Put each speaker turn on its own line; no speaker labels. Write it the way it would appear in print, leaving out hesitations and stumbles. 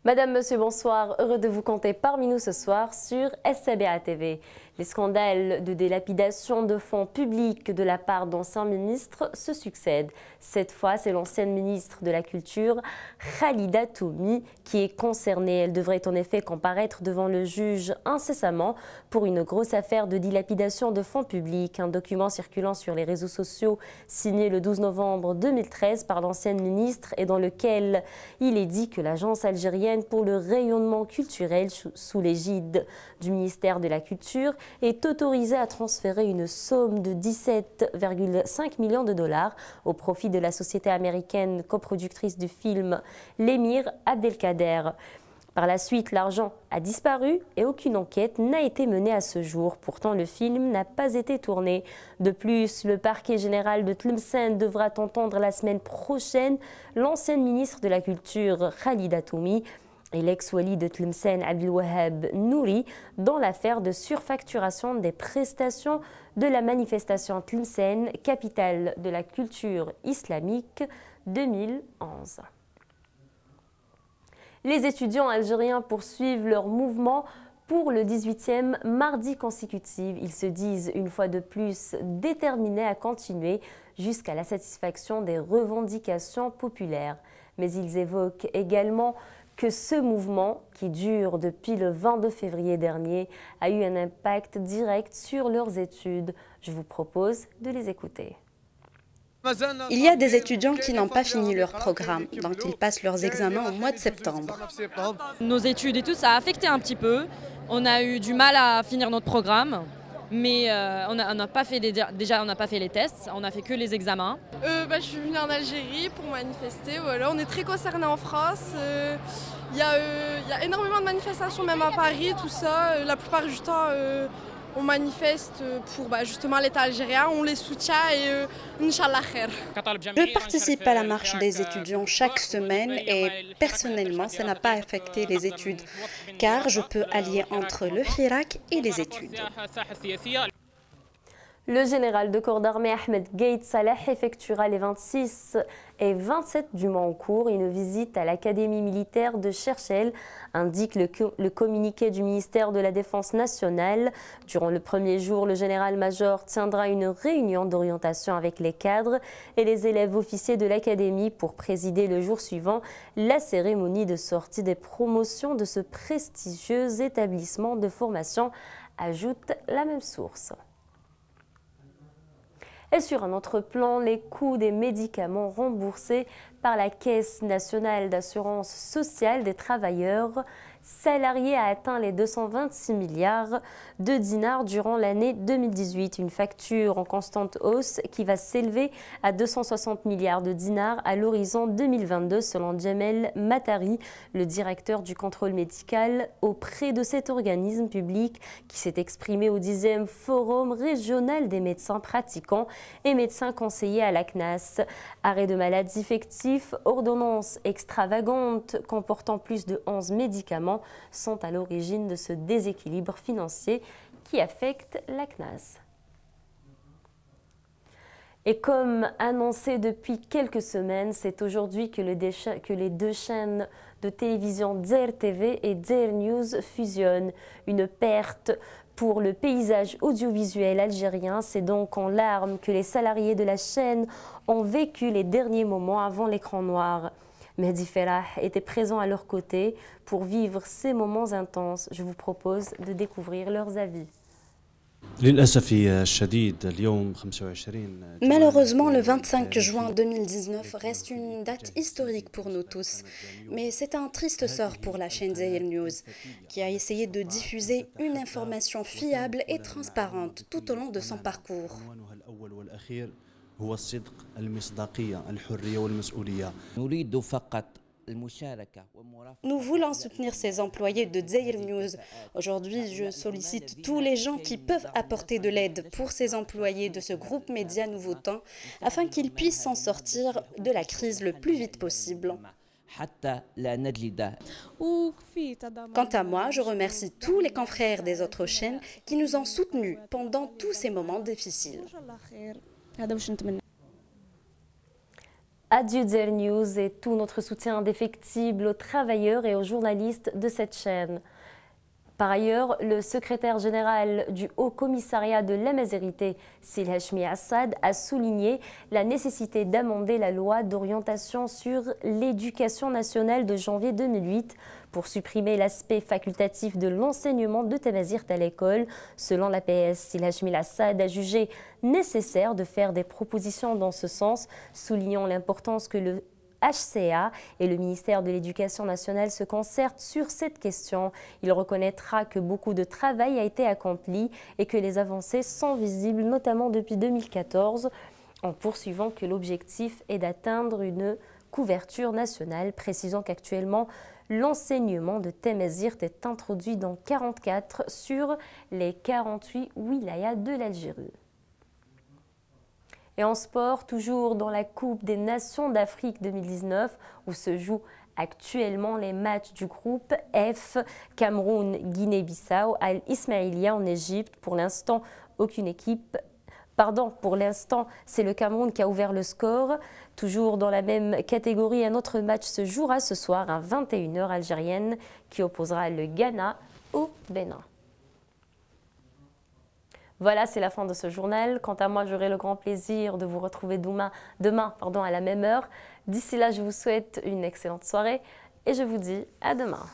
Madame, Monsieur, bonsoir. Heureux de vous compter parmi nous ce soir sur SCBA TV. Les scandales de dilapidation de fonds publics de la part d'anciens ministres se succèdent. Cette fois, c'est l'ancienne ministre de la Culture, Khalida Toumi, qui est concernée. Elle devrait en effet comparaître devant le juge incessamment pour une grosse affaire de dilapidation de fonds publics. Un document circulant sur les réseaux sociaux signé le 12 novembre 2013 par l'ancienne ministre et dans lequel il est dit que l'agence algérienne pour le rayonnement culturel sous l'égide du ministère de la Culture est autorisée à transférer une somme de 17,5 millions de dollars au profit de la société américaine coproductrice du film L'émir Abdelkader. Par la suite, l'argent a disparu et aucune enquête n'a été menée à ce jour. Pourtant, le film n'a pas été tourné. De plus, le parquet général de Tlemcen devra entendre la semaine prochaine l'ancienne ministre de la Culture, Khalida Toumi, et l'ex-wali de Tlemcen, Abdelwahab Nouri, dans l'affaire de surfacturation des prestations de la manifestation Tlemcen, capitale de la culture islamique 2011. Les étudiants algériens poursuivent leur mouvement pour le 18e mardi consécutif. Ils se disent une fois de plus déterminés à continuer jusqu'à la satisfaction des revendications populaires. Mais ils évoquent également que ce mouvement, qui dure depuis le 22 février dernier, a eu un impact direct sur leurs études. Je vous propose de les écouter.
Il y a des étudiants qui n'ont pas fini leur programme, donc ils passent leurs examens au mois de septembre.
Nos études et tout, ça a affecté un petit peu. On a eu du mal à finir notre programme, mais on n'a pas fait déjà on n'a pas fait les tests, on a fait que les examens.
Je suis venue en Algérie pour manifester. Voilà. On est très concernés en France. Il y a énormément de manifestations, même à Paris, tout ça. La plupart du temps, on manifeste pour justement l'État algérien, on les soutient et Inch'Allah khair.
Je participe à la marche des étudiants chaque semaine et personnellement, ça n'a pas affecté les études car je peux allier entre le Hirak et les études.
Le général de corps d'armée Ahmed Gaïd Saleh effectuera les 26 et 27 du mois en cours une visite à l'académie militaire de Cherchell, indique le communiqué du ministère de la Défense nationale. Durant le premier jour, le général-major tiendra une réunion d'orientation avec les cadres et les élèves officiers de l'académie pour présider le jour suivant la cérémonie de sortie des promotions de ce prestigieux établissement de formation, ajoute la même source. Et sur un autre plan, les coûts des médicaments remboursés par la Caisse nationale d'assurance sociale des travailleurs salariés a atteint les 226 milliards de dinars durant l'année 2018. Une facture en constante hausse qui va s'élever à 260 milliards de dinars à l'horizon 2022 selon Djamel Matari, le directeur du contrôle médical auprès de cet organisme public qui s'est exprimé au 10e Forum régional des médecins pratiquants et médecins conseillers à la CNAS. Arrêt de maladie fictif, ordonnances extravagantes comportant plus de 11 médicaments sont à l'origine de ce déséquilibre financier qui affecte la CNAS. Et comme annoncé depuis quelques semaines, c'est aujourd'hui que les deux chaînes de télévision Dzer TV et Dzer News fusionnent. Une perte pour le paysage audiovisuel algérien. C'est donc en larmes que les salariés de la chaîne ont vécu les derniers moments avant l'écran noir. Mehdi Ferah était présent à leur côté pour vivre ces moments intenses. Je vous propose de découvrir leurs avis.
Malheureusement, le 25 juin 2019 reste une date historique pour nous tous. Mais c'est un triste sort pour la chaîne Dzer News, qui a essayé de diffuser une information fiable et transparente tout au long de son parcours. Nous voulons soutenir ces employés de Dzer News. Aujourd'hui, je sollicite tous les gens qui peuvent apporter de l'aide pour ces employés de ce groupe média Nouveau Temps afin qu'ils puissent s'en sortir de la crise le plus vite possible. Quant à moi, je remercie tous les confrères des autres chaînes qui nous ont soutenus pendant tous ces moments difficiles.
Adieu Daily News et tout notre soutien indéfectible aux travailleurs et aux journalistes de cette chaîne. Par ailleurs, le secrétaire général du Haut Commissariat de la Mazerité, Sil Hachmi Assad, a souligné la nécessité d'amender la loi d'orientation sur l'éducation nationale de janvier 2008 pour supprimer l'aspect facultatif de l'enseignement de Tamazirt à l'école. Selon l'APS, Sil Hachmi Assad a jugé nécessaire de faire des propositions dans ce sens, soulignant l'importance que le HCA et le ministère de l'Éducation nationale se concertent sur cette question. Il reconnaîtra que beaucoup de travail a été accompli et que les avancées sont visibles, notamment depuis 2014, en poursuivant que l'objectif est d'atteindre une couverture nationale, précisant qu'actuellement, l'enseignement de Tamazirt est introduit dans 44 sur les 48 wilayas de l'Algérie. Et en sport, toujours dans la Coupe des Nations d'Afrique 2019, où se jouent actuellement les matchs du groupe F, Cameroun, Guinée-Bissau, Al-Ismaïlia en Égypte. Pour l'instant, pour l'instant, c'est le Cameroun qui a ouvert le score. Toujours dans la même catégorie, un autre match se jouera ce soir à 21h algérienne qui opposera le Ghana au Bénin. Voilà, c'est la fin de ce journal. Quant à moi, j'aurai le grand plaisir de vous retrouver demain à la même heure. D'ici là, je vous souhaite une excellente soirée et je vous dis à demain.